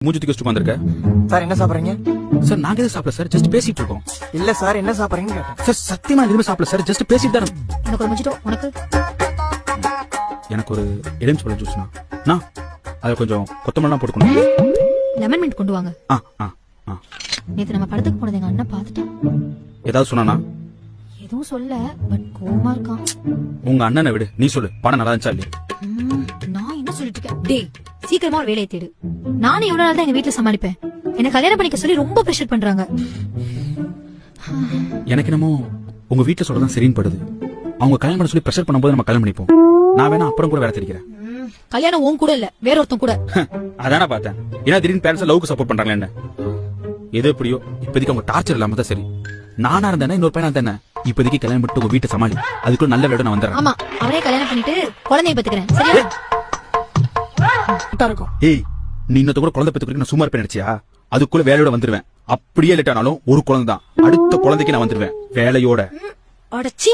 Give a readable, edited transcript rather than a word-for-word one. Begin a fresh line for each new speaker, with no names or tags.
மூஞ்சி தூக்கி வச்சுட்டு உட்கார்ந்திருக்க.
சார் என்ன சாப்பிடுறீங்க?
சார் நாங்க எதுவும் சாப்பிடல சார், ஜஸ்ட் பேசிட்டு இருக்கோம்.
இல்ல சார் என்ன சாப்பிடுறீங்கன்னு கேட்டேன்.
சார் சத்தியமா எதுவுமே சாப்பிடல சார், ஜஸ்ட் பேசிட்டு தான்.
எனக்கு ஒரு மொஜிட்டோ. உனக்கு?
எனக்கு ஒரு எலுமிச்சம்பழம் ஜூஸ்னா நான் அதை கொஞ்சம் கொத்தமல்லாம் போட்டுக்கணும்.
லெமன் மின்ட் கொண்டு வாங்க. நேத்து நம்ம படத்துக்கு போனது எங்க அண்ணன் பாத்துட்டான்.
ஏதாவது சொன்னானா?
எதுவும் சொல்ல, பட் கோவமா இருக்கான்.
உங்க அண்ணனை விடு, நீ சொல்லு படம் நல்லா இருந்துச்சா இல்லையா?
நான் என்ன சொல்லிட்டு இருக்கேன்? டேய் சீக்கிரமா ஒரு வேலையை தேடு. நானும் எவ்வளவு நாள் தான் எங்க வீட்டுல சமாளிப்பேன். என்ன கல்யாணம் பண்ணிக்க சொல்லி ரொம்ப பிரஷர் பண்றாங்க.
எனக்கு என்னமோ உங்க வீட்டுல சொல்றதான் சரின்னு படுது. அவங்க கல்யாணம் பண்ண சொல்லி பிரஷர் பண்ணும்போது நம்ம கல்யாணம் பண்ணிப்போம். நான் வேணா அப்புறம் கூட வேலை தெரிவிக்கிறேன்.
கல்யாணம் உன் கூட இல்ல, வேற ஒருத்தன் கூட.
அதான பார்த்தேன். ஏன்னா திடீர்னு பேரண்ட்ஸ் லவ்க்கு சப்போர்ட் பண்றாங்களே என்ன? எது எப்படியோ இப்போதைக்கு அவங்க டார்ச்சர் இல்லாம தான் சரி. நானா இருந்தேன்னா இன்னொரு பையனா இருந்தேன். இப்போதைக்கு கல்யாணம் பண்ணிட்டு உங்க வீட்டை சமாளி. அதுக்குள்ள நல்ல வேலை நான் வந்துடுறேன்.
ஆமா, அவரே கல்யாணம் பண்ணிட்டு குழந்தைய பெத்துக்கிறேன். சரியா?
ஏய், நீ இன்னொரு கூட குழந்தை பெத்துக்கிறதுக்கு நான் சும்மா இருப்பேன் நினைச்சியா? அதுக்குள்ள வேலையோட வந்துருவேன். அப்படியே லேட் ஆனாலும் ஒரு குழந்தை தான். அடுத்த குழந்தைக்கு நான் வந்துருவேன் வேலையோட.
அடச்சி.